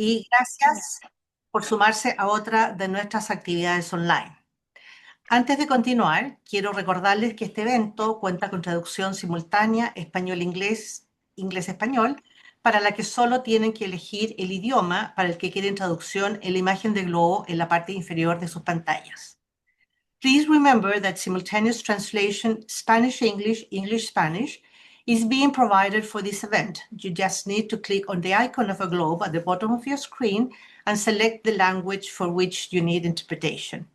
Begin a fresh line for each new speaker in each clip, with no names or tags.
y gracias por sumarse a otra de nuestras actividades online. Antes de continuar, quiero recordarles que este evento cuenta con traducción simultánea español-inglés, inglés-español, para la que solo tienen que elegir el idioma para el que quieren traducción en la imagen de globo en la parte inferior de sus pantallas. Please remember that simultaneous translation Spanish-English, English-Spanish is being provided for this event. You just need to click on the icon of a globe at the bottom of your screen and select the language for which you need interpretation.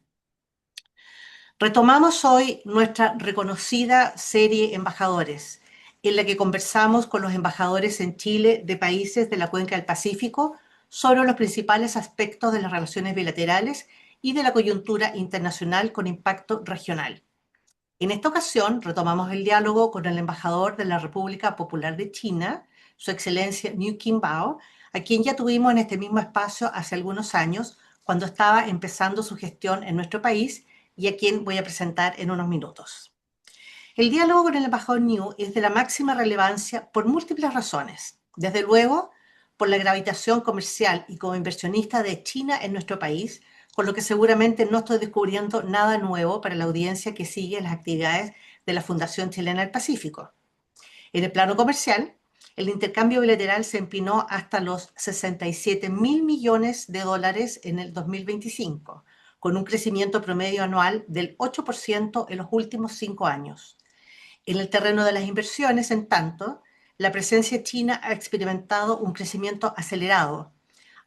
Retomamos hoy nuestra reconocida serie Embajadores, en la que conversamos con los embajadores en Chile de países de la cuenca del Pacífico sobre los principales aspectos de las relaciones bilaterales y de la coyuntura internacional con impacto regional. En esta ocasión retomamos el diálogo con el embajador de la República Popular de China, Su Excelencia Niu Qingbao, a quien ya tuvimos en este mismo espacio hace algunos años, cuando estaba empezando su gestión en nuestro país y a quien voy a presentar en unos minutos. El diálogo con el embajador Niu es de la máxima relevancia por múltiples razones. Desde luego, por la gravitación comercial y como inversionista de China en nuestro país, con lo que seguramente no estoy descubriendo nada nuevo para la audiencia que sigue las actividades de la Fundación Chilena del Pacífico. En el plano comercial, el intercambio bilateral se empinó hasta los 67.000 millones de dólares en el 2025, con un crecimiento promedio anual del 8% en los últimos 5 años. En el terreno de las inversiones, en tanto, la presencia china ha experimentado un crecimiento acelerado,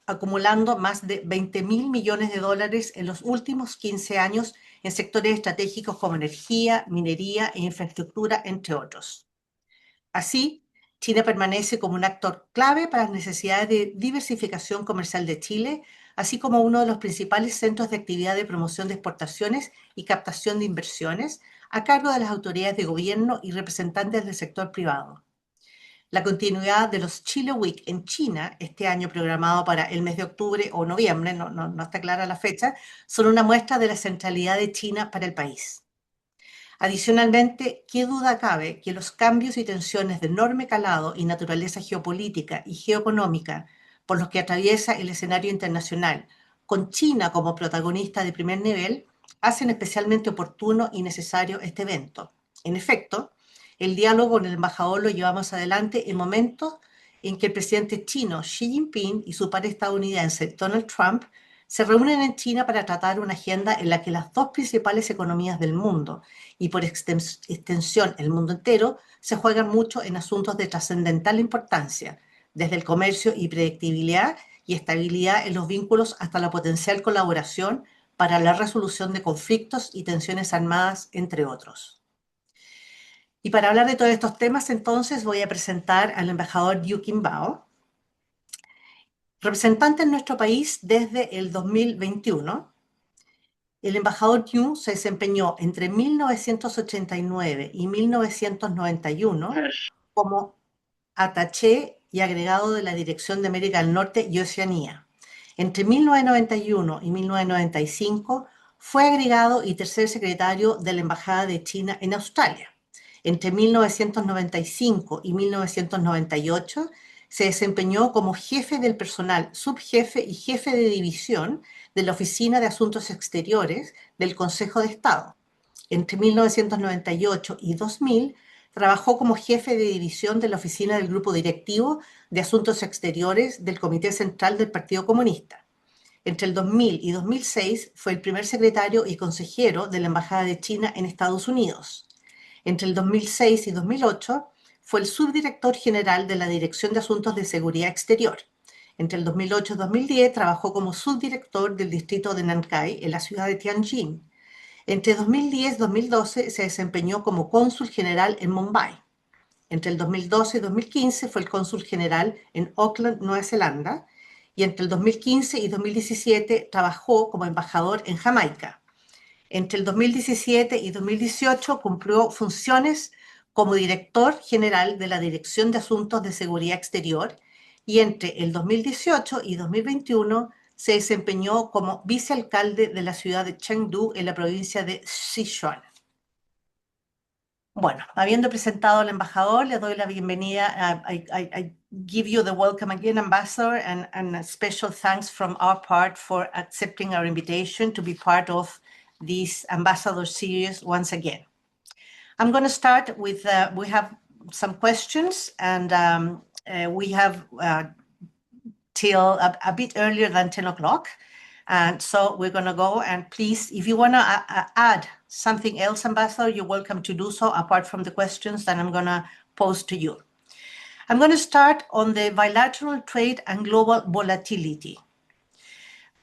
acumulando más de 20.000 millones de dólares en los últimos 15 años en sectores estratégicos como energía, minería e infraestructura, entre otros. Así, China permanece como un actor clave para las necesidades de diversificación comercial de Chile, así como uno de los principales centros de actividad de promoción de exportaciones y captación de inversiones, a cargo de las autoridades de gobierno y representantes del sector privado. La continuidad de los Chile Week en China, este año programado para el mes de octubre o noviembre, no está clara la fecha, son una muestra de la centralidad de China para el país. Adicionalmente, ¿qué duda cabe que los cambios y tensiones de enorme calado y naturaleza geopolítica y geoeconómica por los que atraviesa el escenario internacional, con China como protagonista de primer nivel, hacen especialmente oportuno y necesario este evento? En efecto, el diálogo con el embajador lo llevamos adelante en momentos en que el presidente chino Xi Jinping y su par estadounidense Donald Trump se reúnen en China para tratar una agenda en la que las dos principales economías del mundo y por extensión el mundo entero se juegan mucho en asuntos de trascendental importancia, desde el comercio y predictibilidad y estabilidad en los vínculos hasta la potencial colaboración para la resolución de conflictos y tensiones armadas, entre otros. Y para hablar de todos estos temas, entonces, voy a presentar al embajador Niu Qingbao, representante en nuestro país desde el 2021. El embajador Niu se desempeñó entre 1989 y 1991 como attaché y agregado de la Dirección de América del Norte y Oceanía. Entre 1991 y 1995 fue agregado y tercer secretario de la Embajada de China en Australia. Entre 1995 y 1998 se desempeñó como jefe del personal, subjefe y jefe de división de la Oficina de Asuntos Exteriores del Consejo de Estado. Entre 1998 y 2000 trabajó como jefe de división de la Oficina del Grupo Directivo de Asuntos Exteriores del Comité Central del Partido Comunista. Entre el 2000 y 2006 fue el primer secretario y consejero de la Embajada de China en Estados Unidos. Entre el 2006 y 2008 fue el subdirector general de la Dirección de Asuntos de Seguridad Exterior. Entre el 2008 y 2010 trabajó como subdirector del distrito de Nankai en la ciudad de Tianjin. Entre 2010 y 2012 se desempeñó como cónsul general en Mumbai. Entre el 2012 y 2015 fue el cónsul general en Auckland, Nueva Zelanda. Y entre el 2015 y 2017 trabajó como embajador en Jamaica. Entre el 2017 y 2018 cumplió funciones como director general de la Dirección de Asuntos de Seguridad Exterior y entre el 2018 y 2021 se desempeñó como vicealcalde de la ciudad de Chengdu en la provincia de Sichuan. Bueno, habiendo presentado al embajador, le doy la bienvenida. I give you the welcome again, Ambassador, and a special thanks from our part for accepting our invitation to be part of this Ambassador series once again. I'm going to start with, we have some questions, and we have till a bit earlier than 10 o'clock. And so we're going to go, and please, if you want to add something else, Ambassador, you're welcome to do so, apart from the questions that I'm going to pose to you. I'm going to start on the bilateral trade and global volatility.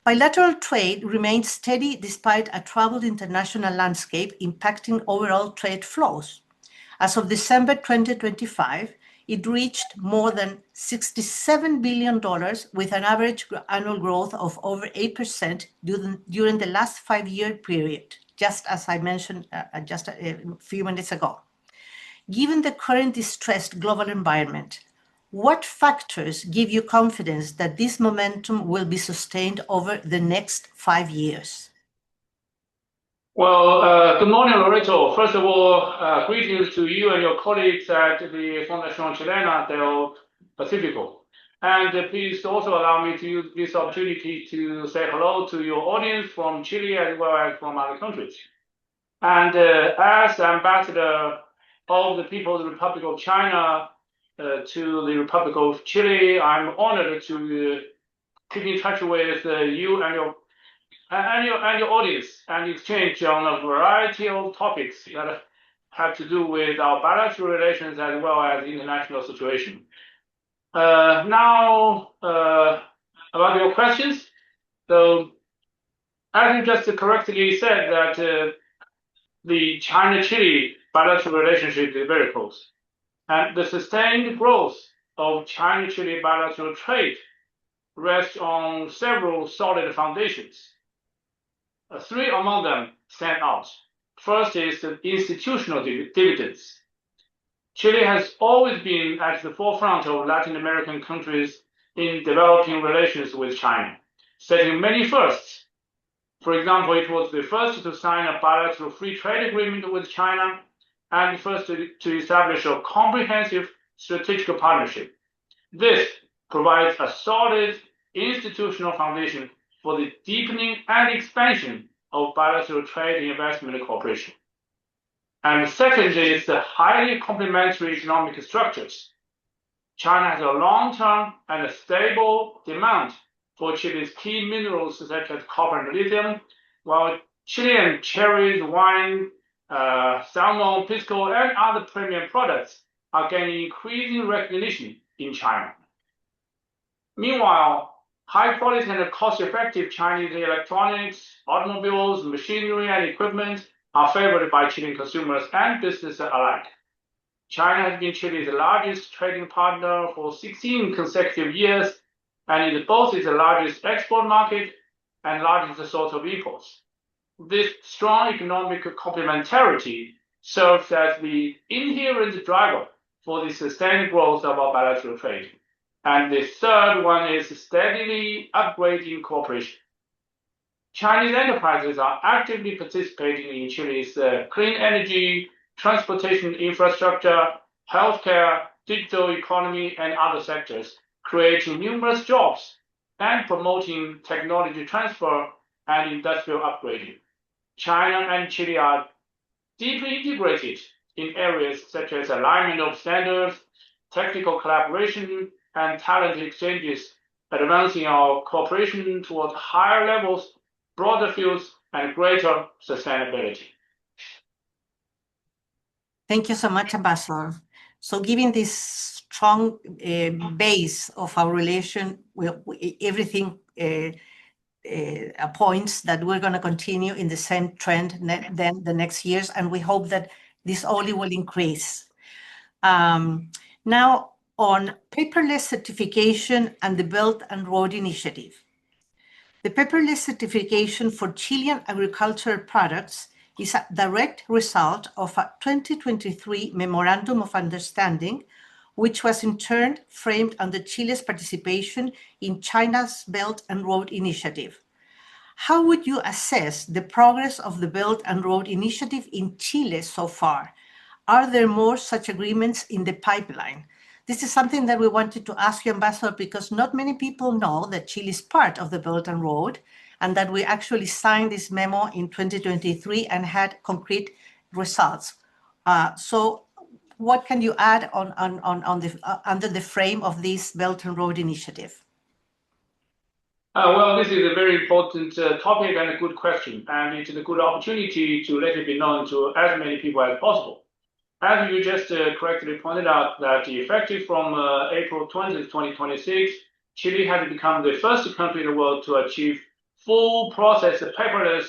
Bilateral trade remains steady despite a troubled international landscape impacting overall trade flows. As of December 2025, it reached more than $67 billion with an average annual growth of over 8% during the last 5-year period, just as I mentioned just a few minutes ago. Given the current distressed global environment, what factors give you confidence that this momentum will be sustained over the next 5 years?
Well, good morning, Loreto. First of all, greetings to you and your colleagues at the Fundación Chilena del Pacífico. And please also allow me to use this opportunity to say hello to your audience from Chile as well as from other countries. And as ambassador of the People's Republic of China to the Republic of Chile, I'm honored to keep in touch with you and your audience and exchange on a variety of topics that have to do with our bilateral relations as well as the international situation. Now, about your questions. So, as you just correctly said, that the China-Chile bilateral relationship is very close. And the sustained growth of China-Chile bilateral trade rests on several solid foundations. 3 among them stand out. First is the institutional dividends. Chile has always been at the forefront of Latin American countries in developing relations with China, setting many firsts. For example, it was the first to sign a bilateral free trade agreement with China and first to establish a comprehensive strategic partnership. This provides a solid institutional foundation for the deepening and expansion of bilateral trade and investment cooperation. And second is the highly complementary economic structures. China has a long-term and a stable demand for Chile's key minerals such as copper and lithium, while Chilean cherries, wine, salmon, pisco, and other premium products are gaining increasing recognition in China. Meanwhile, high-quality and cost-effective Chinese electronics, automobiles, machinery, and equipment are favored by Chilean consumers and businesses alike. China has been Chile's largest trading partner for 16 consecutive years, and is both its largest export market and largest source of imports. This strong economic complementarity serves as the inherent driver for the sustained growth of our bilateral trade. And the third one is steadily upgrading cooperation. Chinese enterprises are actively participating in Chile's clean energy, transportation infrastructure, healthcare, digital economy, and other sectors, creating numerous jobs and promoting technology transfer and industrial upgrading. China and Chile are deeply integrated in areas such as alignment of standards, technical collaboration, and talent exchanges, advancing our cooperation towards higher levels, broader fields, and greater sustainability.
Thank you so much, Ambassador. So given this strong base of our relation, everything points that we're going to continue in the same trend then the next years, and we hope that this only will increase. Now, on paperless certification and the Belt and Road Initiative. The paperless certification for Chilean agricultural products is a direct result of a 2023 Memorandum of Understanding, which was in turn framed under Chile's participation in China's Belt and Road Initiative. How would you assess the progress of the Belt and Road Initiative in Chile so far? Are there more such agreements in the pipeline? This is something that we wanted to ask you, Ambassador, because not many people know that Chile is part of the Belt and Road, and that we actually signed this memo in 2023 and had concrete results. So what can you add under the frame of this Belt and Road initiative?
Well, this is a very important topic and a good question, and it's a good opportunity to let it be known to as many people as possible. As you just correctly pointed out, that effective from April 20th, 2026, Chile has become the first country in the world to achieve full process paperless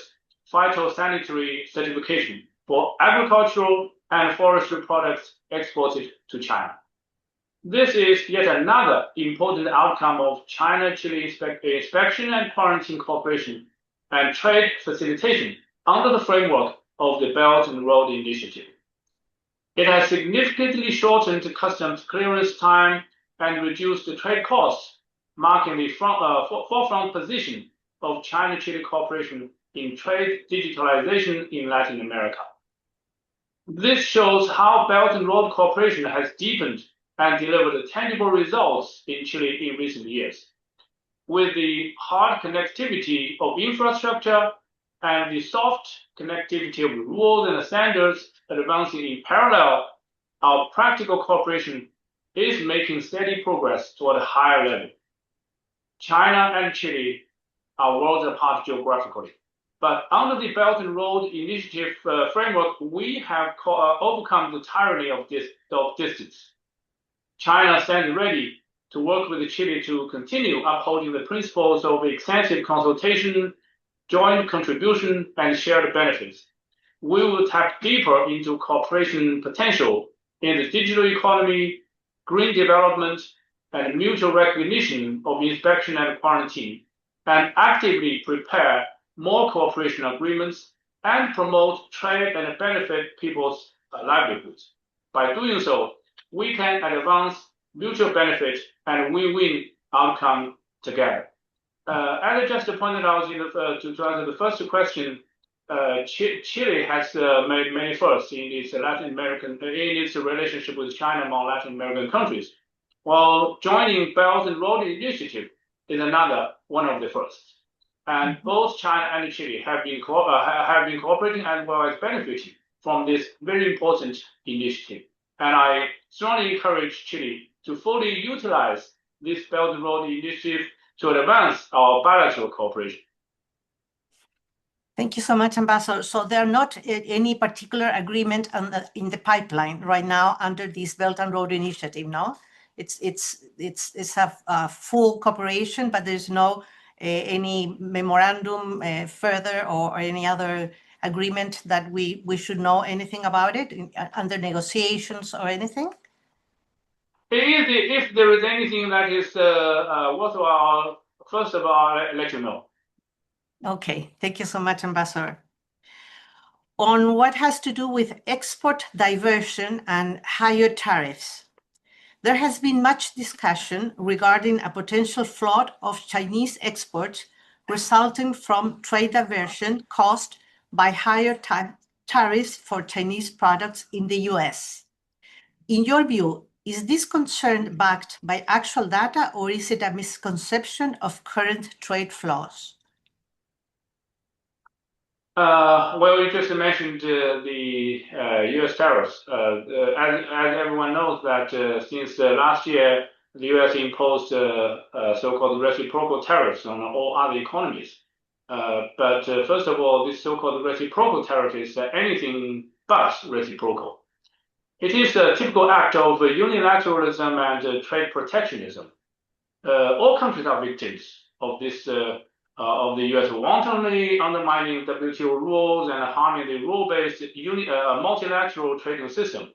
phytosanitary certification for agricultural and forestry products exported to China. This is yet another important outcome of China-Chile inspection and quarantine cooperation and trade facilitation under the framework of the Belt and Road Initiative. It has significantly shortened customs clearance time and reduced the trade costs, marking the forefront position of China-Chile cooperation in trade digitalization in Latin America. This shows how Belt and Road cooperation has deepened and delivered tangible results in Chile in recent years. With the hard connectivity of infrastructure and the soft connectivity of rules and standards advancing in parallel, our practical cooperation is making steady progress toward a higher level. China and Chile are worlds apart geographically, but under the Belt and Road Initiative framework, we have overcome the tyranny of distance. China stands ready to work with Chile to continue upholding the principles of extensive consultation, joint contribution, and shared benefits. We will tap deeper into cooperation potential in the digital economy, green development, and mutual recognition of inspection and quarantine, and actively prepare more cooperation agreements and promote trade and benefit people's livelihoods. By doing so, we can advance mutual benefit and win-win outcome together. As I just pointed out to answer the first question, Chile has made many firsts in its relationship with China among Latin American countries, while joining Belt and Road Initiative is another one of the firsts. And both China and Chile have been cooperating as well as benefiting from this very important initiative. And I strongly encourage Chile to fully utilize this Belt and Road Initiative to advance our bilateral cooperation.
Thank you so much, Ambassador. So there are not any particular agreement in the pipeline right now under this Belt and Road Initiative, no? It's a full cooperation, but there's no any memorandum further or any other agreement that we should know anything about it under negotiations or anything?
If there is anything that is worthwhile, first of all, I'll let you know.
Okay, thank you so much, Ambassador. On what has to do with export diversion and higher tariffs, there has been much discussion regarding a potential flood of Chinese exports resulting from trade diversion caused by higher tariffs for Chinese products in the US. In your view, is this concern backed by actual data, or is it a misconception of current trade flows?
Well, you just mentioned the U.S. tariffs. As everyone knows that since last year, the U.S. imposed so-called reciprocal tariffs on all other economies. But first of all, this so-called reciprocal tariff is anything but reciprocal. It is a typical act of unilateralism and trade protectionism. All countries are victims of this. Of the U.S. wantonly undermining WTO rules and harming the rule-based multilateral trading system.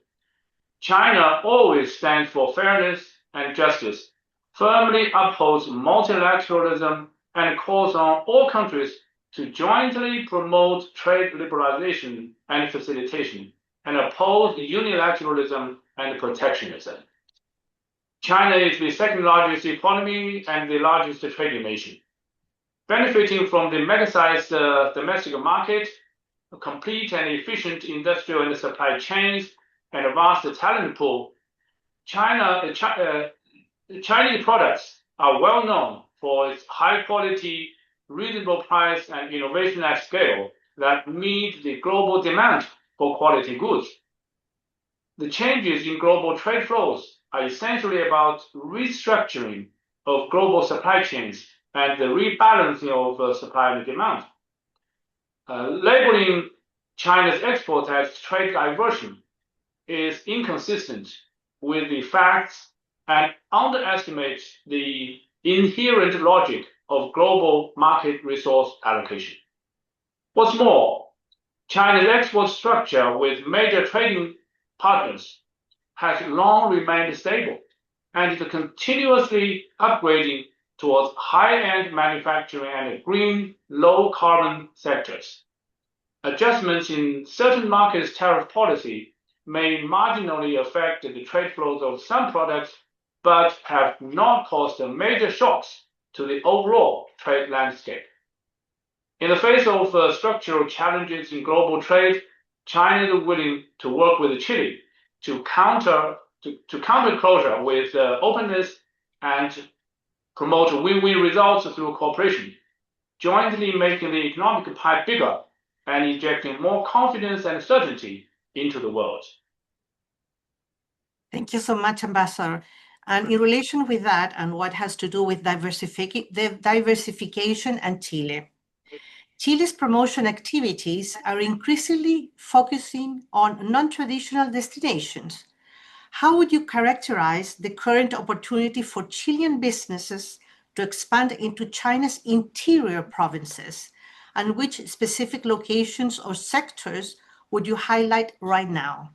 China always stands for fairness and justice, firmly upholds multilateralism, and calls on all countries to jointly promote trade liberalization and facilitation, and oppose unilateralism and protectionism. China is the second largest economy and the largest trading nation. Benefiting from the mega-sized domestic market, complete and efficient industrial and supply chains, and a vast talent pool, Chinese products are well known for its high quality, reasonable price, and innovation at scale that meet the global demand for quality goods. The changes in global trade flows are essentially about restructuring of global supply chains and the rebalancing of supply and demand. Labeling China's exports as trade diversion is inconsistent with the facts and underestimates the inherent logic of global market resource allocation. What's more, China's export structure with major trading partners has long remained stable and is continuously upgrading towards high-end manufacturing and green, low-carbon sectors. Adjustments in certain markets' tariff policy may marginally affect the trade flows of some products, but have not caused major shocks to the overall trade landscape. In the face of structural challenges in global trade, China is willing to work with Chile to counter closure with openness and promote win-win results through cooperation, jointly making the economic pie bigger and injecting more confidence and certainty into the world.
Thank you so much, Ambassador. And in relation with that and what has to do with diversification and Chile, Chile's promotion activities are increasingly focusing on non-traditional destinations. How would you characterize the current opportunity for Chilean businesses to expand into China's interior provinces? And which specific locations or sectors would you highlight right now?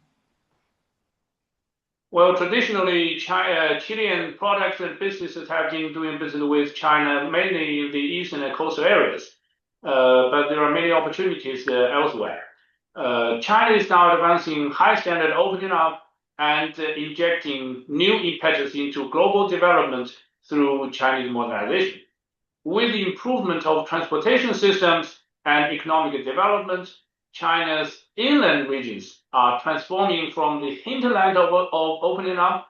Well, traditionally, Chilean products and businesses have been doing business with China mainly in the eastern and coastal areas, but there are many opportunities elsewhere. China is now advancing high standard opening up and injecting new impetus into global development through Chinese modernization. With the improvement of transportation systems and economic development, China's inland regions are transforming from the hinterland of opening up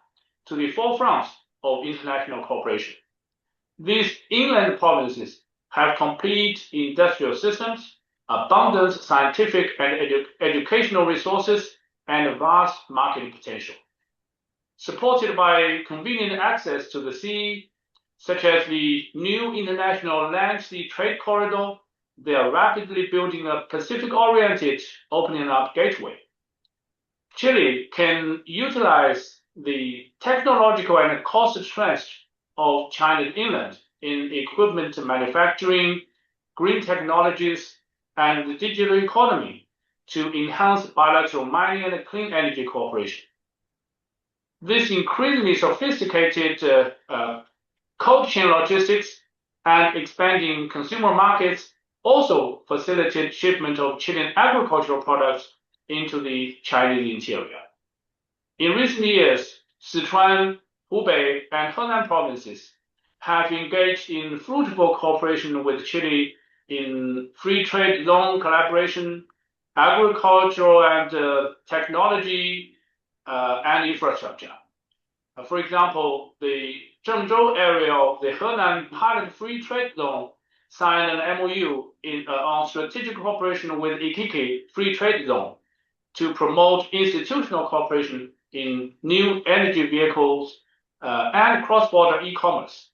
to the forefront of international cooperation. These inland provinces have complete industrial systems, abundant scientific and educational resources, and vast market potential. Supported by convenient access to the sea, such as the new international land-sea trade corridor, they are rapidly building a Pacific-oriented opening up gateway. Chile can utilize the technological and cost strength of China's inland in equipment manufacturing, green technologies, and the digital economy to enhance bilateral mining and clean energy cooperation. This increasingly sophisticated cold chain logistics and expanding consumer markets also facilitate shipment of Chilean agricultural products into the Chinese interior. In recent years, Sichuan, Hubei, and Henan provinces have engaged in fruitful cooperation with Chile in free trade zone collaboration, agricultural and technology and infrastructure. For example, the Zhengzhou area of the Henan Pilot Free Trade Zone signed an MOU on strategic cooperation with Iquique Free Trade Zone to promote institutional cooperation in new energy vehicles and cross-border e-commerce.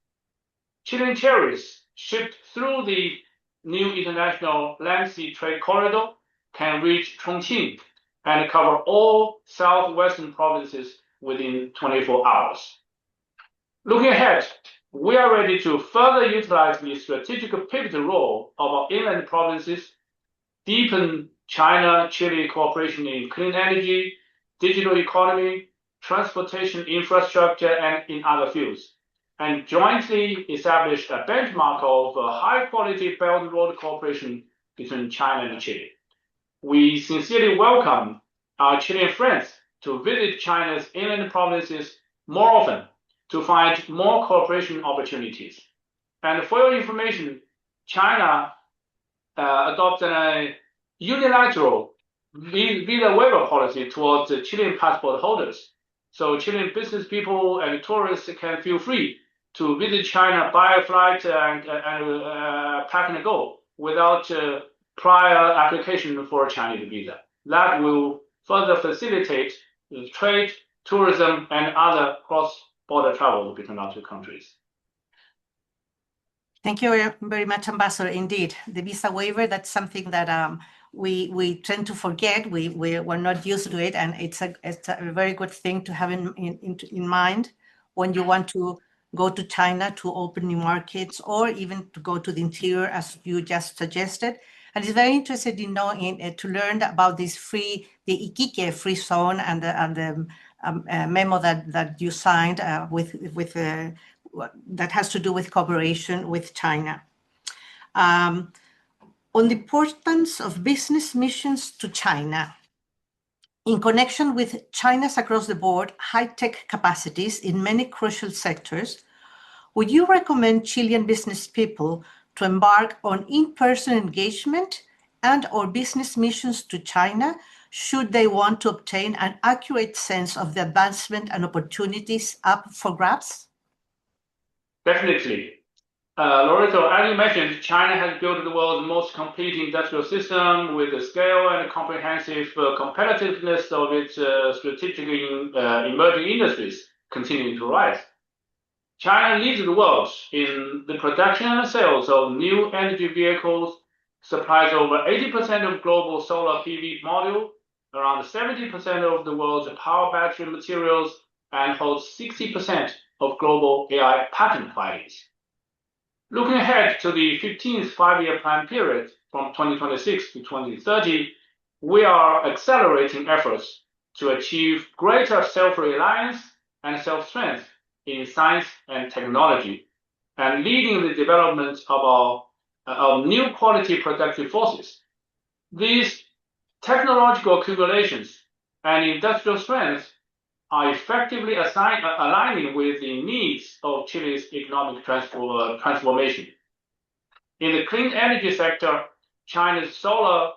Chilean cherries shipped through the new international land-sea trade corridor can reach Chongqing and cover all southwestern provinces within 24 hours. Looking ahead, we are ready to further utilize the strategic pivotal role of our inland provinces, deepen China-Chile cooperation in clean energy, digital economy, transportation infrastructure, and in other fields, and jointly establish a benchmark of high-quality Belt and Road cooperation between China and Chile. We sincerely welcome our Chilean friends to visit China's inland provinces more often to find more cooperation opportunities. And for your information, China adopted a unilateral visa waiver policy towards the Chilean passport holders. So Chilean business people and tourists can feel free to visit China, buy a flight, and pack and go without prior application for a Chinese visa. That will further facilitate trade, tourism, and other cross-border travel between our two countries.
Thank you very much, Ambassador. Indeed, the visa waiver, that's something that we tend to forget. We're not used to it, and it's a very good thing to have in mind when you want to go to China to open new markets or even to go to the interior, as you just suggested. And it's very interesting to learn about this the Iquique free zone and the memo that you signed that has to do with cooperation with China. On the importance of business missions to China, in connection with China's across-the-board high-tech capacities in many crucial sectors, would you recommend Chilean business people to embark on in-person engagement and/or business missions to China should they want to obtain an accurate sense of the advancement and opportunities up for grabs?
Definitely. Lorenzo, as you mentioned, China has built the world's most complete industrial system with the scale and comprehensive competitiveness of its strategically emerging industries continuing to rise. China leads the world in the production and sales of new energy vehicles, supplies over 80% of global solar PV module, around 70% of the world's power battery materials, and holds 60% of global AI patent filings. Looking ahead to the 15th five-year plan period from 2026 to 2030, we are accelerating efforts to achieve greater self-reliance and self-strength in science and technology, and leading the development of new quality productive forces. These technological accumulations and industrial strengths are effectively aligning with the needs of Chile's economic transformation. In the clean energy sector, China's solar,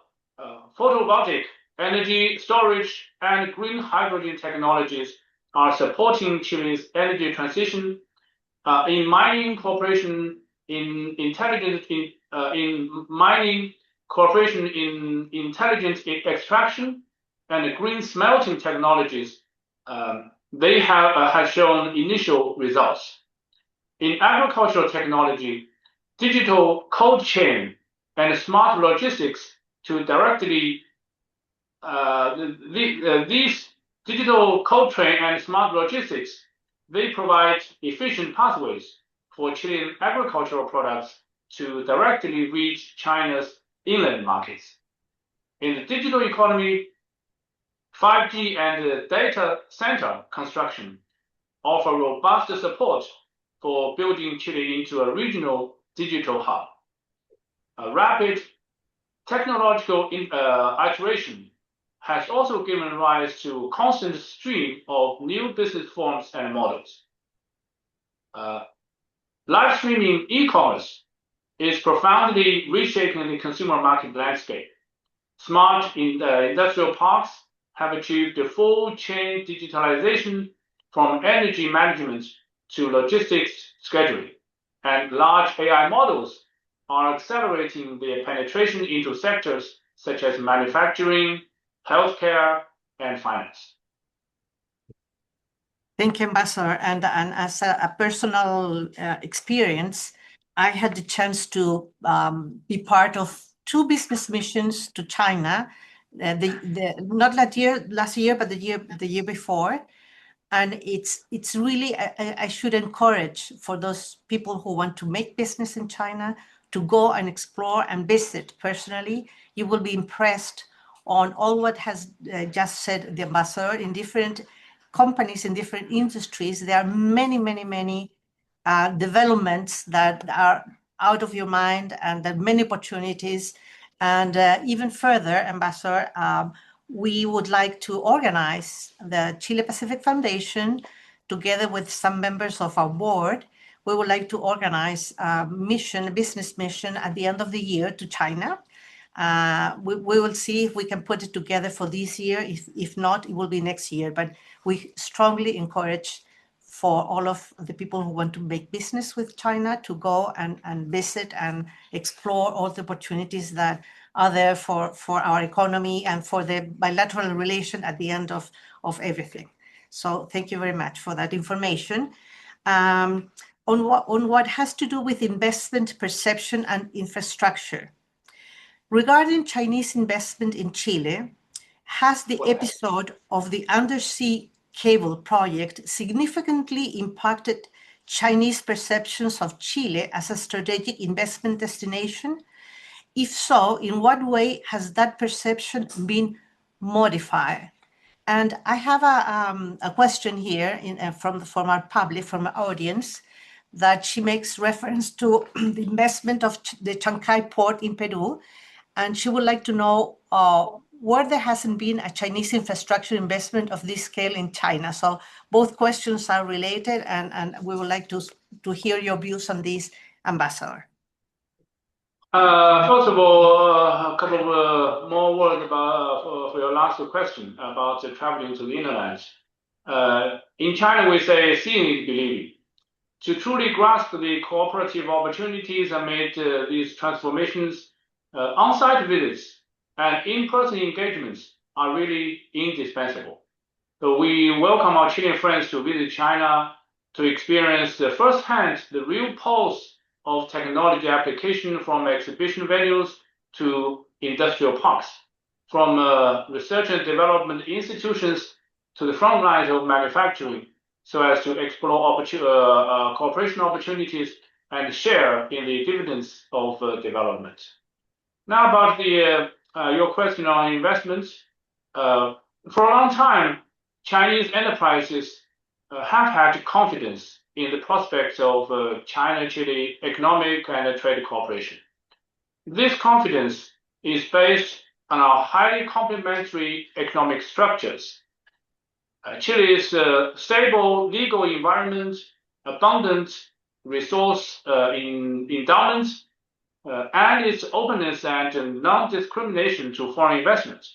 photovoltaic, energy storage, and green hydrogen technologies are supporting Chile's energy transition. In mining cooperation in intelligent extraction and green smelting technologies, they have shown initial results. In agricultural technology, digital cold chain and smart logistics these digital cold chain and smart logistics, they provide efficient pathways for Chilean agricultural products to directly reach China's inland markets. In the digital economy, 5G and data center construction offer robust support for building Chile into a regional digital hub. A rapid technological iteration has also given rise to a constant stream of new business forms and models. Live streaming e-commerce is profoundly reshaping the consumer market landscape. Smart industrial parks have achieved the full chain digitalization from energy management to logistics scheduling, and large AI models are accelerating their penetration into sectors such as manufacturing, healthcare, and finance.
Thank you, Ambassador. And as a personal experience, I had the chance to be part of 2 business missions to China, not last year, but the year before. And it's really, I should encourage for those people who want to make business in China to go and explore and visit personally. You will be impressed on all what has just said the ambassador. In different companies, in different industries, there are many developments that are out of your mind, and there are many opportunities. And even further, Ambassador, we would like to organize the Chile Pacific Foundation together with some members of our board. We would like to organize a business mission at the end of the year to China. We will see if we can put it together for this year. If not, it will be next year. But we strongly encourage for all of the people who want to make business with China to go and visit and explore all the opportunities that are there for our economy and for the bilateral relation at the end of everything. So thank you very much for that information. On what has to do with investment perception and infrastructure. Regarding Chinese investment in Chile, has the episode of the undersea cable project significantly impacted Chinese perceptions of Chile as a strategic investment destination? If so, in what way has that perception been modified? And I have a question here from our public, from our audience, that she makes reference to the investment of the Chancay port in Peru. And she would like to know where there hasn't been a Chinese infrastructure investment of this scale in China. So both questions are related, and we would like to hear your views on this, Ambassador.
First of all, a couple of more words about for your last question about traveling to the inland. In China, we say seeing is believing. To truly grasp the cooperative opportunities amid these transformations, on-site visits and in-person engagements are really indispensable. So we welcome our Chilean friends to visit China to experience firsthand the real pulse of technology application, from exhibition venues to industrial parks, from research and development institutions to the front lines of manufacturing, so as to explore cooperation opportunities and share in the dividends of development. Now about your question on investments. For a long time, Chinese enterprises have had confidence in the prospects of China-Chile economic and trade cooperation. This confidence is based on our highly complementary economic structures. Chile's stable legal environment, abundant resource endowments, and its openness and non-discrimination to foreign investment.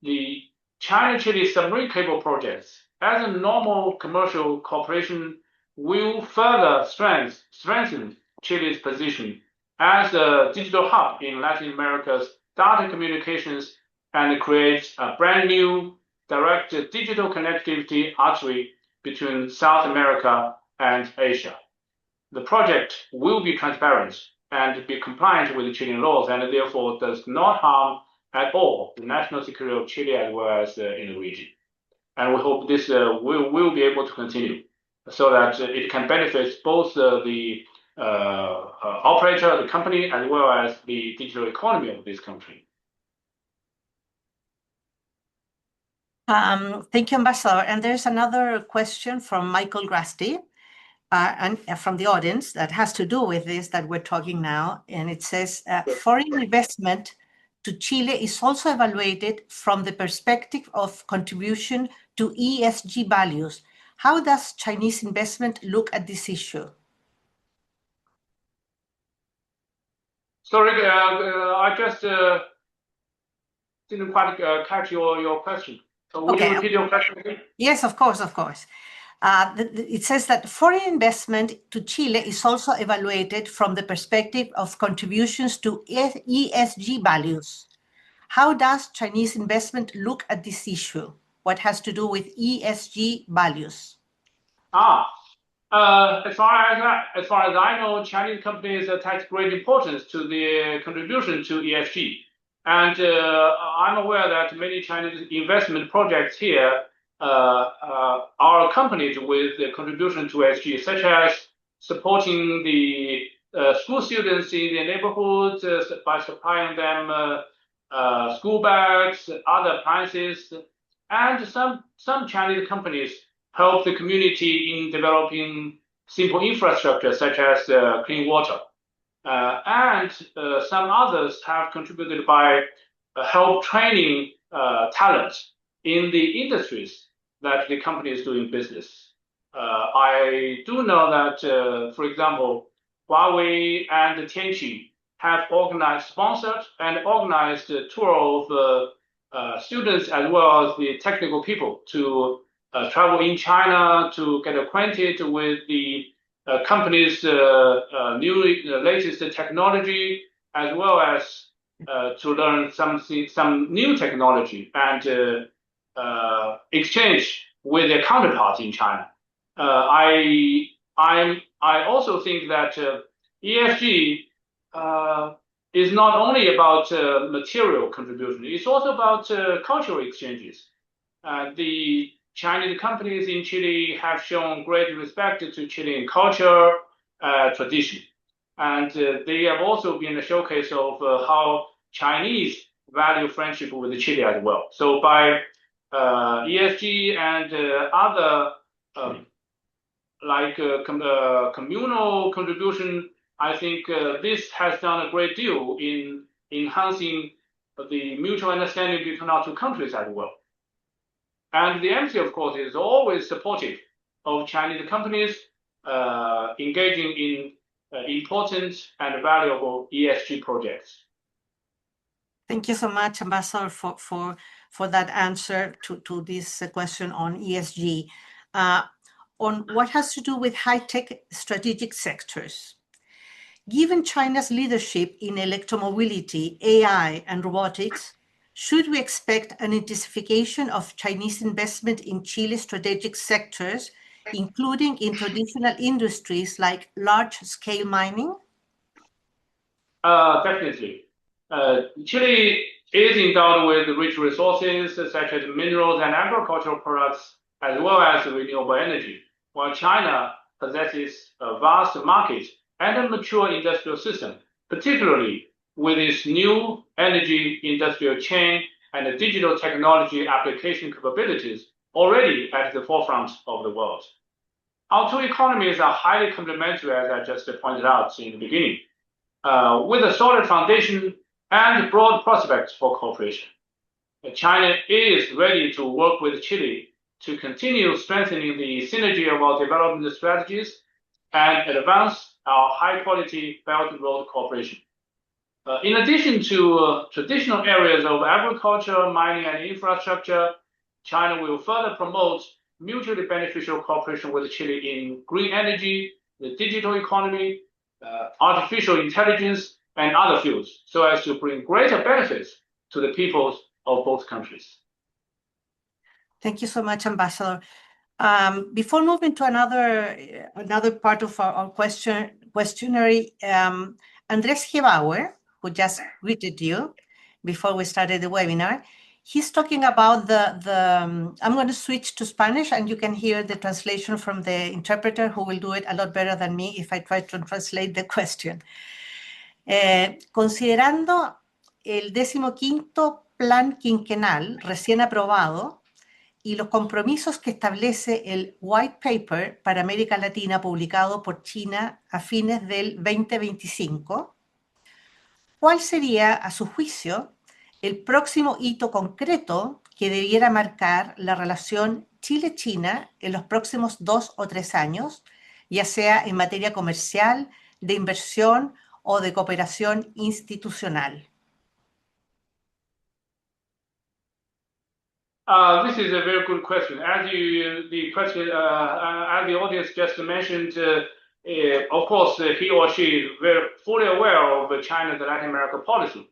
The China-Chile submarine cable projects, as a normal commercial cooperation, will further strengthen Chile's position as a digital hub in Latin America's data communications and create a brand new direct digital connectivity artery between South America and Asia. The project will be transparent and be compliant with the Chilean laws, and therefore does not harm at all the national security of Chile as well as in the region. And we hope this will be able to continue, so that it can benefit both the operator, the company, as well as the digital economy of this country.
Thank you, Ambassador. And there's another question from Michael Grasty, and from the audience, that has to do with this that we're talking now. And it says, foreign investment to Chile is also evaluated from the perspective of contribution to ESG values. How does Chinese investment look at this issue?
Sorry, I just didn't quite catch your question. So would you repeat your question again?
Yes, of course, of course. It says that foreign investment to Chile is also evaluated from the perspective of contributions to ESG values. How does Chinese investment look at this issue? What has to do with ESG values?
As far as I know, Chinese companies attach great importance to the contribution to ESG. And I'm aware that many Chinese investment projects here are accompanied with the contribution to ESG, such as supporting the school students in the neighborhoods by supplying them school bags, other appliances, and some Chinese companies help the community in developing simple infrastructure such as clean water. And some others have contributed by help training talent in the industries that the company is doing business. I do know that, for example, Huawei and Tianqi have organized, sponsored, and organized a tour of students as well as the technical people to travel in China to get acquainted with the company's latest technology, as well as to learn some new technology and exchange with their counterparts in China. I also think that ESG is not only about material contribution; it's also about cultural exchanges. The Chinese companies in Chile have shown great respect to Chilean culture, tradition, and they have also been a showcase of how Chinese value friendship with Chile as well. So by ESG and other communal contribution, I think this has done a great deal in enhancing the mutual understanding between our two countries as well. And the embassy, of course, is always supportive of Chinese companies engaging in important and valuable ESG projects.
Thank you so much, Ambassador, for that answer to this question on ESG. On what has to do with high-tech strategic sectors. Given China's leadership in electromobility, AI, and robotics, should we expect an intensification of Chinese investment in Chile's strategic sectors, including in traditional industries like large-scale mining?
Definitely. Chile is endowed with rich resources such as minerals and agricultural products, as well as renewable energy, while China possesses a vast market and a mature industrial system, particularly with its new energy industrial chain and digital technology application capabilities already at the forefront of the world. Our two economies are highly complementary, as I just pointed out in the beginning, with a solid foundation and broad prospects for cooperation. China is ready to work with Chile to continue strengthening the synergy of our development strategies and advance our high-quality Belt and Road cooperation. In addition to traditional areas of agriculture, mining, and infrastructure, China will further promote mutually beneficial cooperation with Chile in green energy, the digital economy, artificial intelligence, and other fields, so as to bring greater benefits to the peoples of both countries.
Thank you so much, Ambassador. Before moving to another part of our questionnaire, Andres Gebauer, who just greeted you before we started the webinar, he's talking about I'm going to switch to Spanish and you can hear the translation from the interpreter who will do it a lot better than me if I try to translate the question. Considerando el 15º plan quinquenal recién aprobado y los compromisos que establece el White Paper para América Latina publicado por China a fines del 2025, ¿cuál sería, a su juicio, el próximo hito concreto que debiera marcar la relación Chile-China en los próximos 2 o 3 años, ya sea en materia comercial, de inversión o de cooperación institucional?
This is a very good question. As the audience just mentioned, of course, he or she is very fully aware of China's Latin America policy.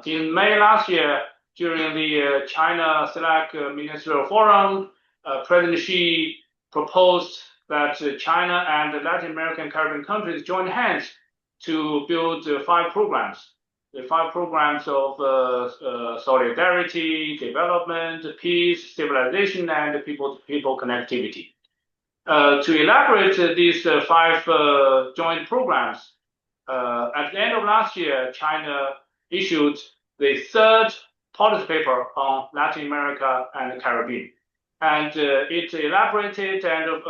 In May last year, during the China SELAC Ministerial Forum, President Xi proposed that China and the Latin American Caribbean countries join hands to build 5 programs. The 5 programs of solidarity, development, peace, civilization, and people-to-people connectivity. To elaborate these 5 joint programs, at the end of last year, China issued the 3rd policy paper on Latin America and the Caribbean. And it elaborated and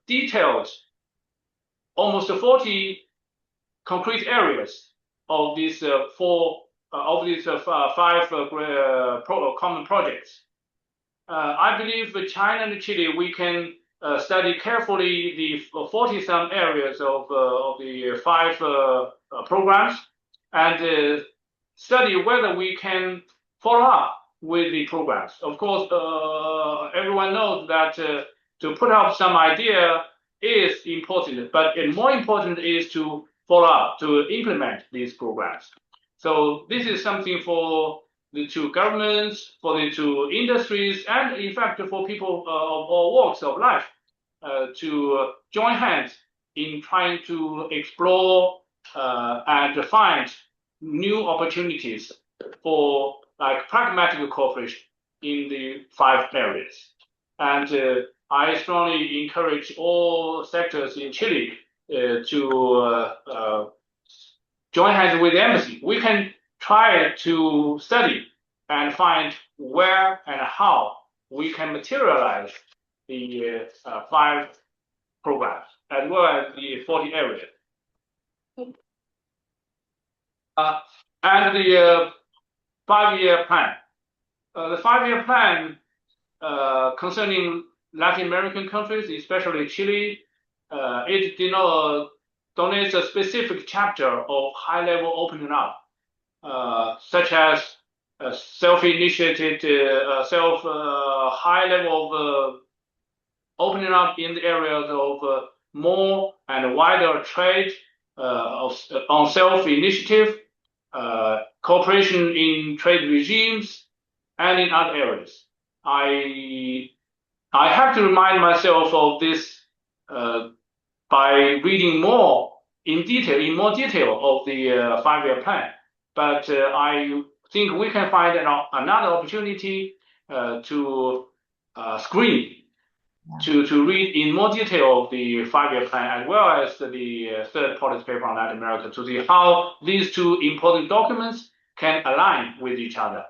detailed almost 40 concrete areas of these 5 common projects. I believe China and Chile, we can study carefully the 40-some areas of the 5 programs and study whether we can follow up with the programs. Of course, everyone knows that to put up some idea is important, but more important is to follow up, to implement these programs. So this is something for the 2 governments, for the 2 industries, and in fact for people of all walks of life to join hands in trying to explore and find new opportunities for like pragmatic cooperation in the 5 areas. And I strongly encourage all sectors in Chile to join hands with the embassy. We can try to study and find where and how we can materialize the 5 programs as well as the 40 areas. And the 5-year plan. The 5-year plan concerning Latin American countries, especially Chile, it donates a specific chapter of high-level opening up, such as self-initiated, high level of opening up in the areas of more and wider trade, on self-initiative, cooperation in trade regimes, and in other areas. I have to remind myself of this by reading more detail of the 5-year plan. But I think we can find another opportunity to screen, to read in more detail of the 5-year plan as well as the 3rd policy paper on Latin America to see how these 2 important documents can align with each other.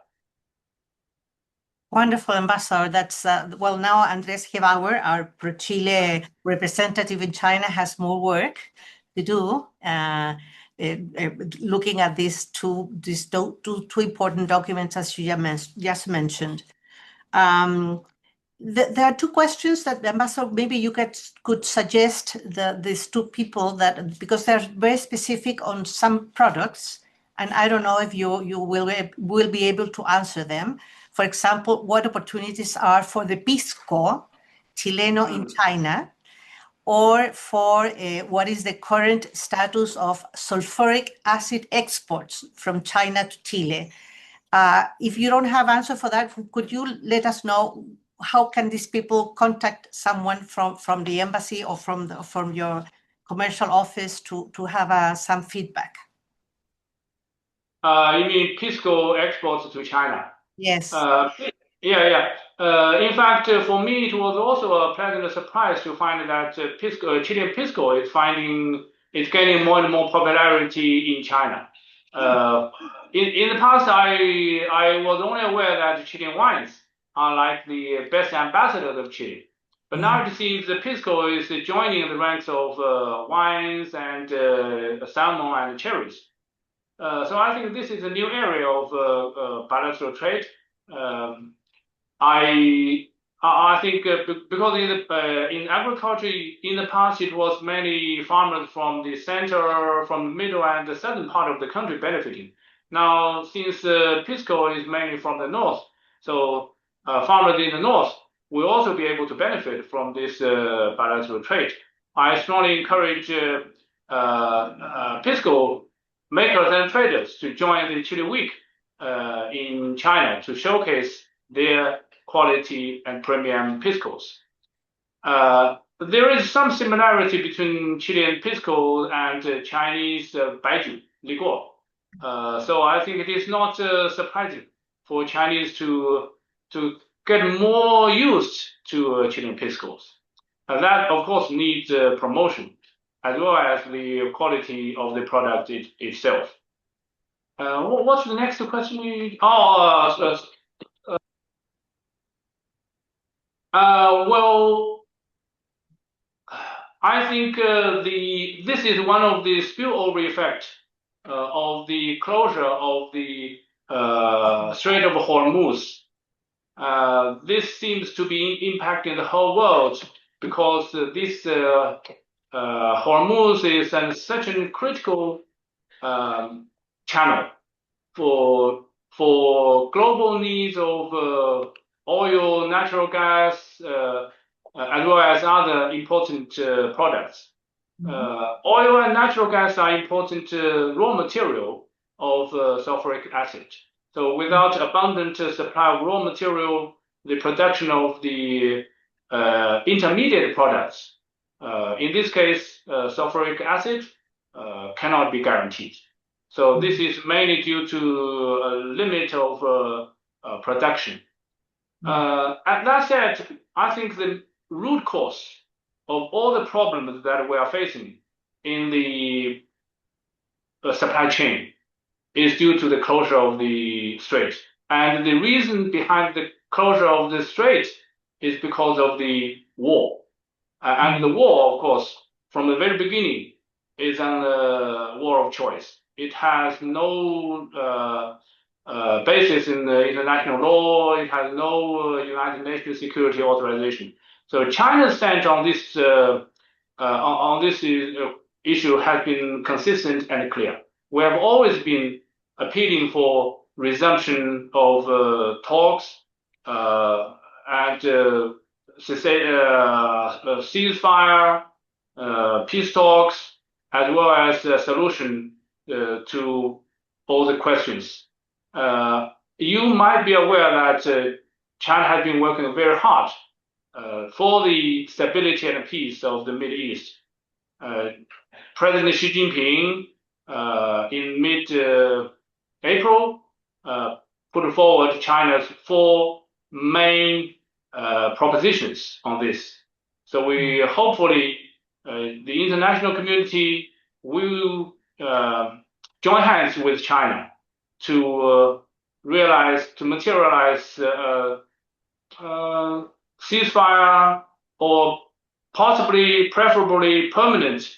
Wonderful, Ambassador. That's well, now Andrés Gebauer, our Chile representative in China, has more work to do looking at these two important documents, as you just mentioned. There are 2 questions that, Ambassador, maybe you could suggest these 2 people, that because they're very specific on some products, and I don't know if you will be able to answer them. For example, what opportunities are for the pisco Chileno in China, or for what is the current status of sulfuric acid exports from China to Chile. If you don't have answer for that, could you let us know how can these people contact someone from the embassy or from your commercial office to have some feedback?
You mean pisco exports to China?
Yes.
Yeah. In fact, for me, it was also a pleasant surprise to find that Chilean pisco is gaining more and more popularity in China. In the past, I was only aware that Chilean wines are like the best ambassadors of Chile. But now it seems the pisco is joining the ranks of wines and salmon and cherries. So I think this is a new area of bilateral trade. I think because in agriculture in the past it was many farmers from the center, from the middle and the southern part of the country benefiting. Now since pisco is mainly from the north, so farmers in the north will also be able to benefit from this bilateral trade. I strongly encourage pisco makers and traders to join the Chile Week in China to showcase their quality and premium piscos. There is some similarity between Chilean pisco and Chinese baijiu liqueur. So I think it is not surprising for Chinese to get more used to Chilean piscos. That of course needs promotion as well as the quality of the product itself. What's the next question? Well, I think this is one of the spillover effects of the closure of the Strait of Hormuz. This seems to be impacting the whole world because this Hormuz is such a critical channel for global needs of oil, natural gas, as well as other important products. Oil and natural gas are important raw material of sulfuric acid. So without abundant supply of raw material, the production of the intermediate products, in this case, sulfuric acid, cannot be guaranteed. So this is mainly due to a limit of production. And that said, I think the root cause of all the problems that we are facing in the supply chain is due to the closure of the strait. And the reason behind the closure of the strait is because of the war. And the war, of course, from the very beginning, is a war of choice. It has no basis in the international law. It has no United Nations security authorization. So China's stance on this issue has been consistent and clear. We have always been appealing for resumption of talks and ceasefire, peace talks, as well as a solution to all the questions. You might be aware that China has been working very hard for the stability and peace of the Middle East. President Xi Jinping, in mid-April, put forward China's 4 main propositions on this. So we hopefully, the international community will join hands with China to materialize ceasefire or possibly, preferably permanent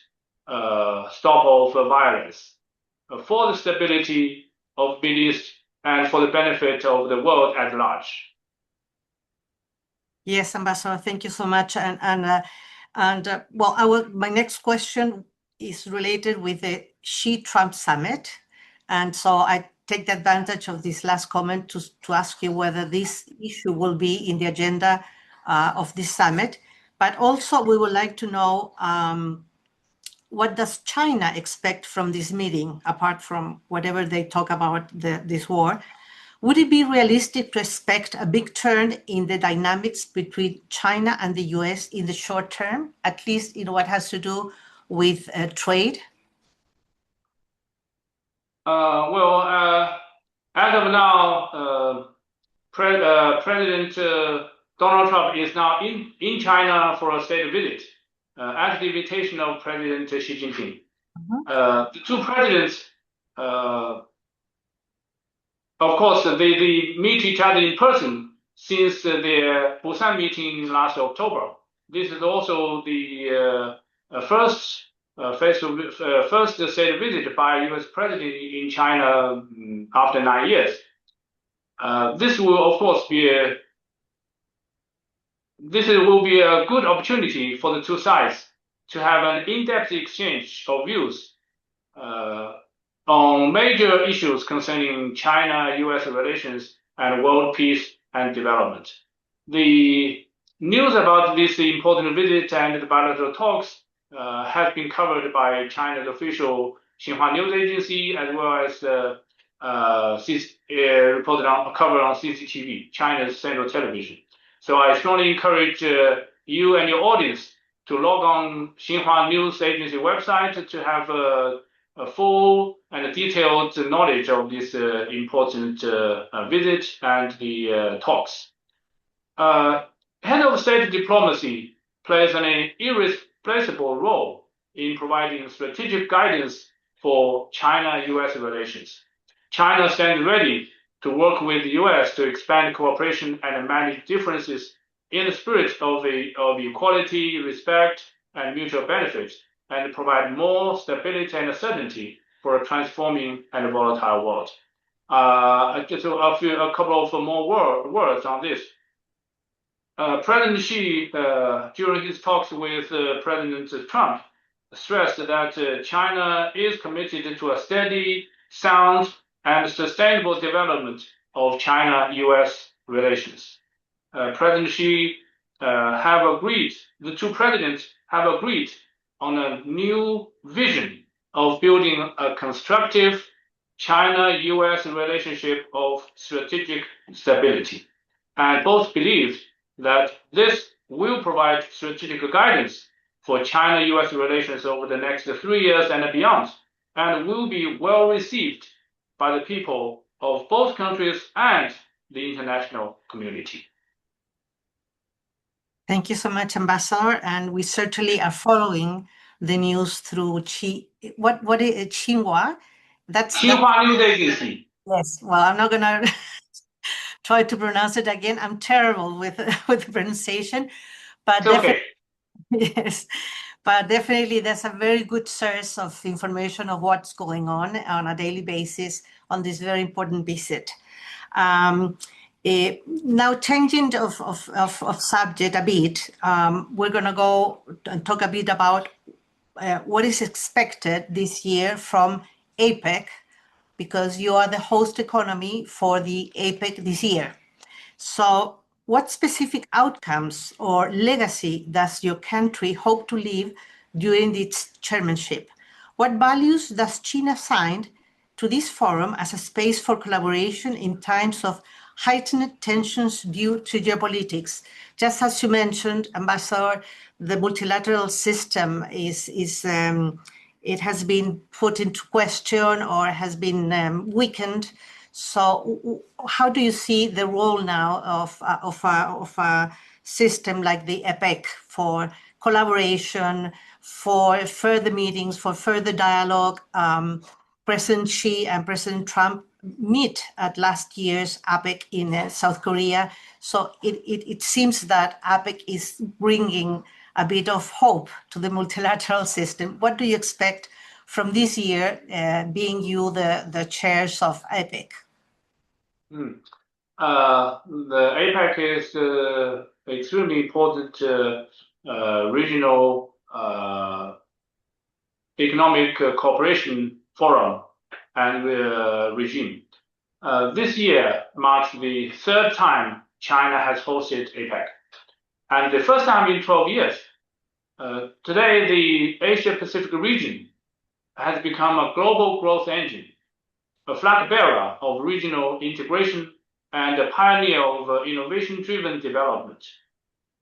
stop of violence for the stability of the Middle East and for the benefit of the world at large.
Yes, Ambassador, thank you so much. My next question is related with the Xi-Trump summit. And so I take the advantage of this last comment to ask you whether this issue will be in the agenda of this summit. But also we would like to know what does China expect from this meeting, apart from whatever they talk about this war? Would it be realistic to expect a big turn in the dynamics between China and the US in the short term, at least in what has to do with trade?
As of now, President Donald Trump is now in China for a state visit at the invitation of President Xi Jinping. The two presidents, of course, they meet each other in person since their Busan meeting last October. This is also the first state visit by a U.S. president in China after 9 years. This will, of course, be a good opportunity for the two sides to have an in-depth exchange of views on major issues concerning China-US relations and world peace and development. The news about this important visit and the bilateral talks has been covered by China's official Xinhua News Agency, as well as covered on CCTV, China's central television. So I strongly encourage you and your audience to log on Xinhua News Agency website to have a full and detailed knowledge of this important visit and the talks. Head of state diplomacy plays an irreplaceable role in providing strategic guidance for China-US relations. China stands ready to work with the US to expand cooperation and manage differences in the spirit of equality, respect, and mutual benefit, and provide more stability and certainty for a transforming and volatile world. Just a couple of more words on this. President Xi, during his talks with President Trump, stressed that China is committed to a steady, sound, and sustainable development of China-U.S. relations. President Xi the two presidents have agreed on a new vision of building a constructive China-U.S. relationship of strategic stability, and both believe that this will provide strategic guidance for China-U.S. relations over the next 3 years and beyond, and will be well received by the people of both countries and the international community.
Thank you so much, Ambassador. And we certainly are following the news through what is it, Xinhua?
Xinhua News Agency.
Yes. Well, I'm not gonna try to pronounce it again. I'm terrible with the pronunciation, but
okay.
Yes. But definitely, there's a very good source of information of what's going on a daily basis on this very important visit. Now, changing of subject a bit, we're going to go and talk a bit about what is expected this year from APEC, because you are the host economy for the APEC this year. So what specific outcomes or legacy does your country hope to leave during its chairmanship? What values does China assign to this forum as a space for collaboration in times of heightened tensions due to geopolitics? Just as you mentioned, Ambassador, the multilateral system it has been put into question or has been weakened. So how do you see the role now of a system like the APEC for collaboration, for further meetings, for further dialogue? President Xi and President Trump meet at last year's APEC in South Korea. So it seems that APEC is bringing a bit of hope to the multilateral system. What do you expect from this year, being you the chairs of APEC?
The APEC is extremely important regional economic cooperation forum and regime. This year marks the third time China has hosted APEC, and the first time in 12 years. Today, the Asia Pacífic region has become a global growth engine, a flag bearer of regional integration, and a pioneer of innovation-driven development.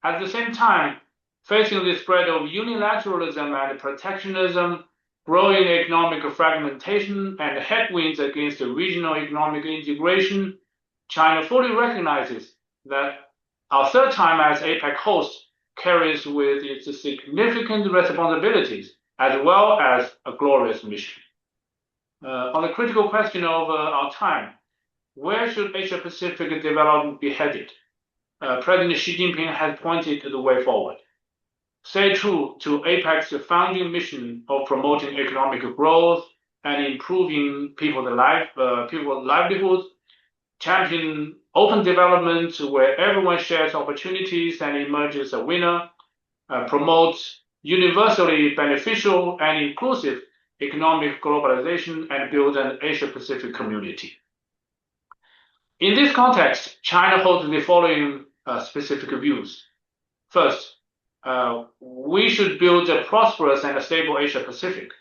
At the same time, facing the spread of unilateralism and protectionism, growing economic fragmentation, and headwinds against regional economic integration, China fully recognizes that our third time as APEC host carries with it significant responsibilities as well as a glorious mission. On the critical question of our time, where should Asia Pacific development be headed? President Xi Jinping has pointed the way forward. Stay true to APEC's founding mission of promoting economic growth and improving people's livelihoods, champion open development where everyone shares opportunities and emerges a winner, promotes universally beneficial and inclusive economic globalization, and build an Asia-Pacific community. In this context, China holds the following specific views. First, we should build a prosperous and a stable Asia-Pacific.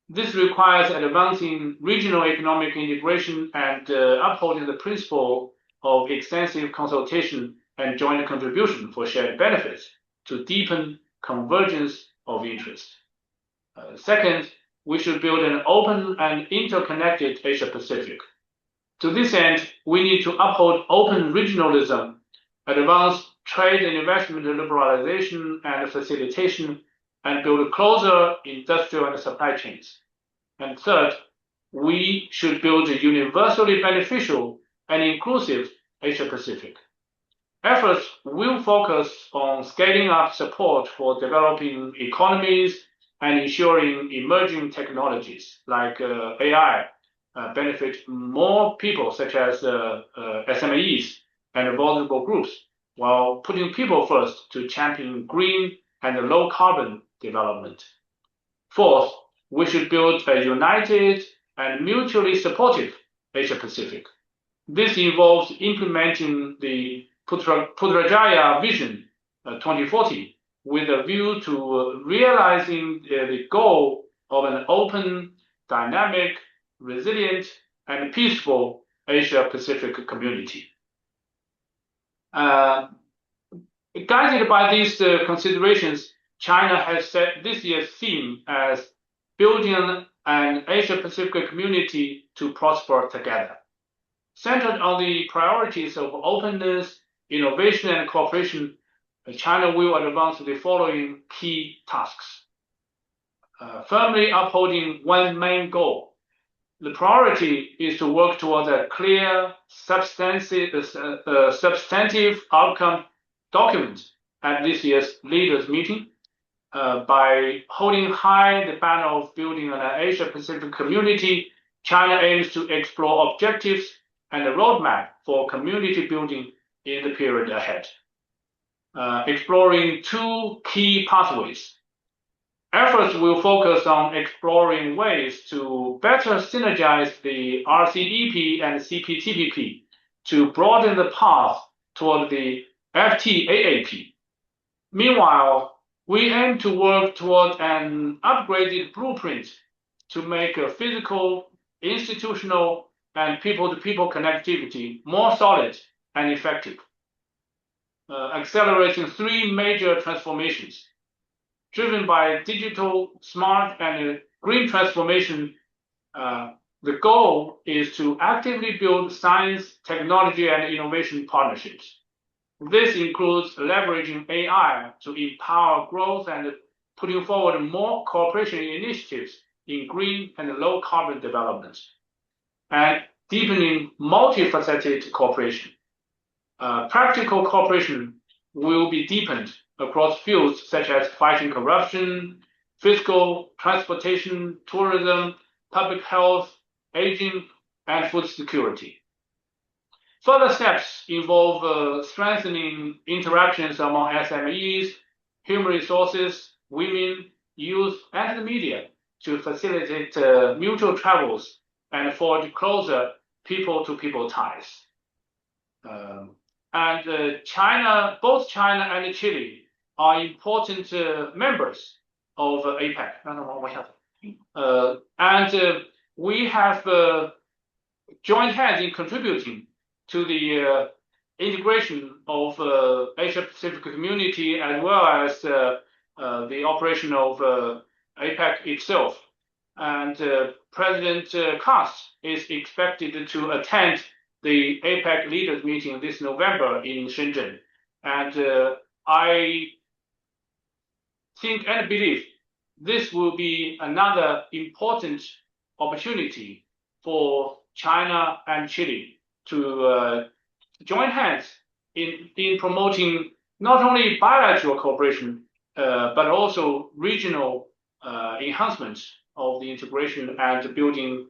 This requires advancing regional economic integration and upholding the principle of extensive consultation and joint contribution for shared benefits to deepen convergence of interest. Second, we should build an open and interconnected Asia-Pacific. To this end, we need to uphold open regionalism, advance trade and investment liberalization and facilitation, and build closer industrial and supply chains. And third, we should build a universally beneficial and inclusive Asia-Pacific. Efforts will focus on scaling up support for developing economies and ensuring emerging technologies like AI benefit more people, such as SMEs and vulnerable groups while putting people first to champion green and low carbon development. Fourth, we should build a united and mutually supportive Asia Pacific. This involves implementing the Putrajaya Vision 2040 with a view to realizing the goal of an open, dynamic, resilient, and peaceful Asia Pacific community. Guided by these considerations, China has set this year's theme as building an Asia Pacific community to prosper together. Centered on the priorities of openness, innovation, and cooperation, China will advance the following key tasks. Firmly upholding one main goal. The priority is to work towards a clear, substantive outcome document at this year's leaders' meeting. By holding high the banner of building an Asia Pacific community, China aims to explore objectives and a roadmap for community building in the period ahead. Exploring two key pathways. Efforts will focus on exploring ways to better synergize the RCEP and CPTPP to broaden the path toward the FTAAP. Meanwhile, we aim to work toward an upgraded blueprint to make a physical, institutional, and people-to-people connectivity more solid and effective. Accelerating three major transformations. Driven by digital, smart, and green transformation, the goal is to actively build science, technology, and innovation partnerships. This includes leveraging AI to empower growth and putting forward more cooperation initiatives in green and low carbon development, and deepening multifaceted cooperation. Practical cooperation will be deepened across fields such as fighting corruption, fiscal, transportation, tourism, public health, aging, and food security. Further steps involve strengthening interactions among SMEs, human resources, women, youth, and the media to facilitate mutual travels and forge closer people-to-people ties. Both China and Chile are important members of APEC. We have joined hands in contributing to the integration of Asia Pacific community as well as the operation of APEC itself. And President Kast is expected to attend the APEC leaders meeting this November in Shenzhen. And I think and believe this will be another important opportunity for China and Chile to join hands in promoting not only bilateral cooperation, but also regional enhancements of the integration and building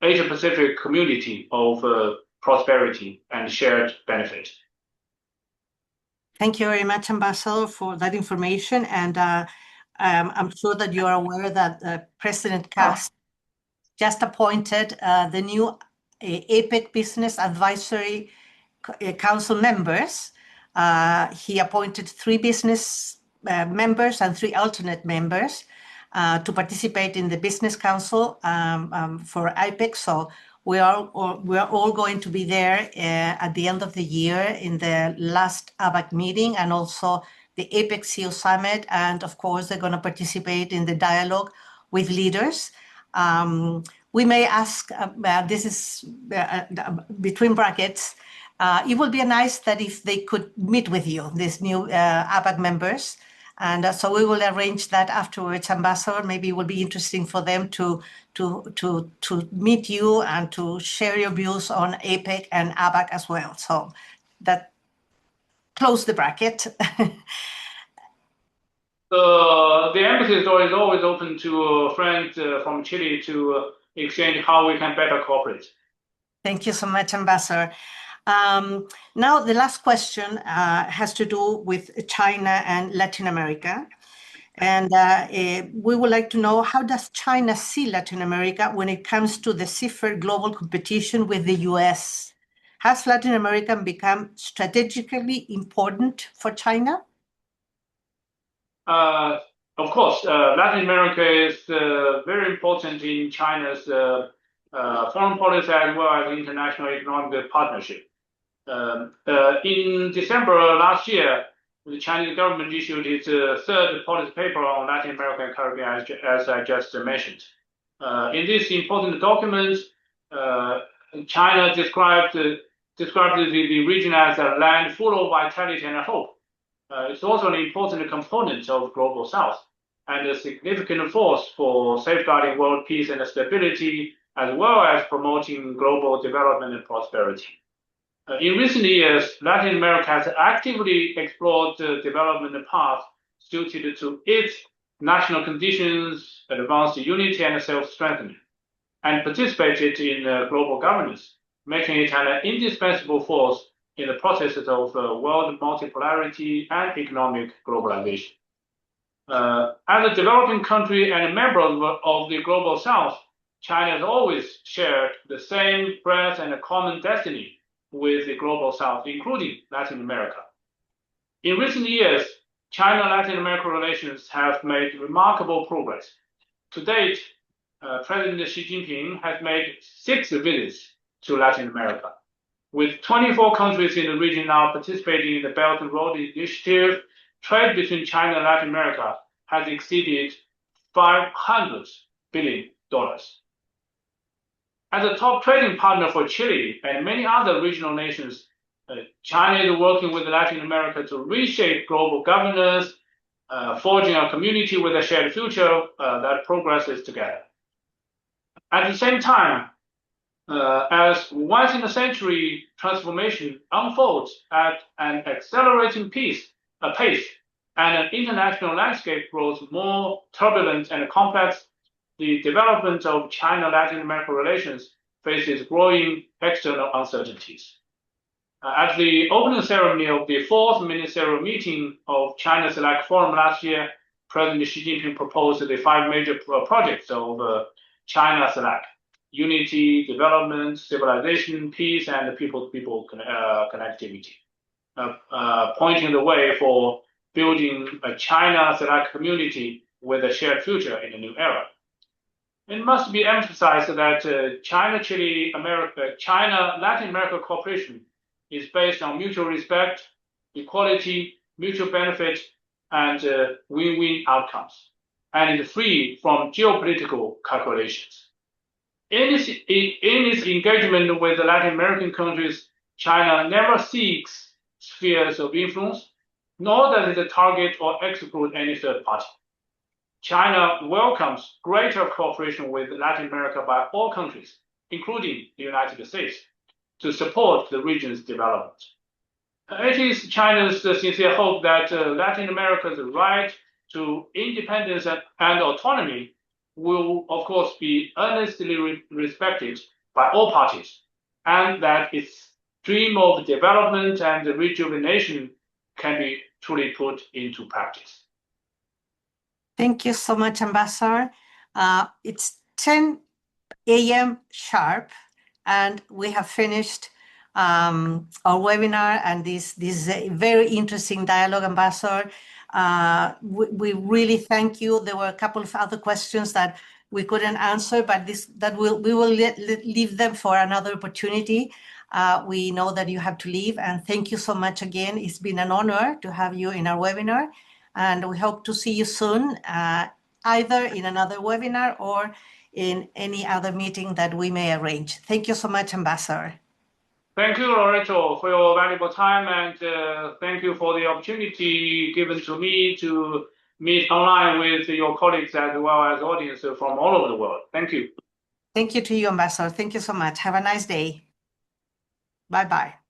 Asia Pacific community of prosperity and shared benefit.
Thank you very much, Ambassador, for that information. And I'm sure that you are aware that President Kast just appointed the new APEC Business Advisory Council members. He appointed 3 business members and 3 alternate members to participate in the Business Council for APEC. So we are all going to be there at the end of the year in the last APEC meeting and also the APEC CEO Summit. And of course, they're going to participate in the dialogue with leaders. We may ask, this is between brackets, it would be nice that if they could meet with you, these new APEC members. And so we will arrange that afterwards, Ambassador. Maybe it will be interesting for them to meet you and to share your views on APEC and APEC as well. So that close the bracket.
The embassy door is always open to friends from Chile to exchange how we can better cooperate.
Thank you so much, Ambassador. Now, the last question has to do with China and Latin America. And we would like to know, how does China see Latin America when it comes to the cipher global competition with the US? Has Latin America become strategically important for China?
Of course, Latin America is very important in China's foreign policy as well as international economic partnership. In December last year, the Chinese government issued its third policy paper on Latin America and Caribbean, as I just mentioned. In this important document, China described the region as a land full of vitality and hope. It's also an important component of Global South and a significant force for safeguarding world peace and stability, as well as promoting global development and prosperity. In recent years, Latin America has actively explored the development path suited to its national conditions, advanced unity and self-strengthening, and participated in global governance, making it an indispensable force in the processes of world multipolarity and economic globalization. As a developing country and a member of the Global South, China has always shared the same breadth and a common destiny with the Global South, including Latin America. In recent years, China-Latin America relations have made remarkable progress. To date, President Xi Jinping has made 6 visits to Latin America. With 24 countries in the region now participating in the Belt and Road Initiative, trade between China and Latin America has exceeded $500 billion. As a top trading partner for Chile and many other regional nations, China is working with Latin America to reshape global governance, forging a community with a shared future that progresses together. At the same time, as once-in-a-century transformation unfolds at an accelerating pace, and an international landscape grows more turbulent and complex, the development of China-Latin America relations faces growing external uncertainties. At the opening ceremony of the 4th ministerial meeting of China Select Forum last year, President Xi Jinping proposed the 5 major projects of China Select: unity, development, civilization, peace, and people-to-people connectivity, pointing the way for building a China Select community with a shared future in a new era. It must be emphasized that China-Latin America cooperation is based on mutual respect, equality, mutual benefit, and win-win outcomes, and is free from geopolitical calculations. In its engagement with the Latin American countries, China never seeks spheres of influence, nor does it target or exclude any third party. China welcomes greater cooperation with Latin America by all countries, including the United States, to support the region's development. It is China's sincere hope that Latin America's right to independence and autonomy will, of course, be earnestly respected by all parties, and that its dream of development and rejuvenation can be truly put into practice.
Thank you so much, Ambassador. It's 10 a.m. sharp, and we have finished our webinar and this very interesting dialogue, Ambassador. We really thank you. There were a couple of other questions that we couldn't answer, but we will leave them for another opportunity. We know that you have to leave, and thank you so much again. It's been an honor to have you in our webinar, and we hope to see you soon, either in another webinar or in any other meeting that we may arrange. Thank you so much, Ambassador.
Thank you, Loreto, for your valuable time, and thank you for the opportunity given to me to meet online with your colleagues as well as audience from all over the world. Thank you.
Thank you to you, Ambassador. Thank you so much. Have a nice day. Bye-bye.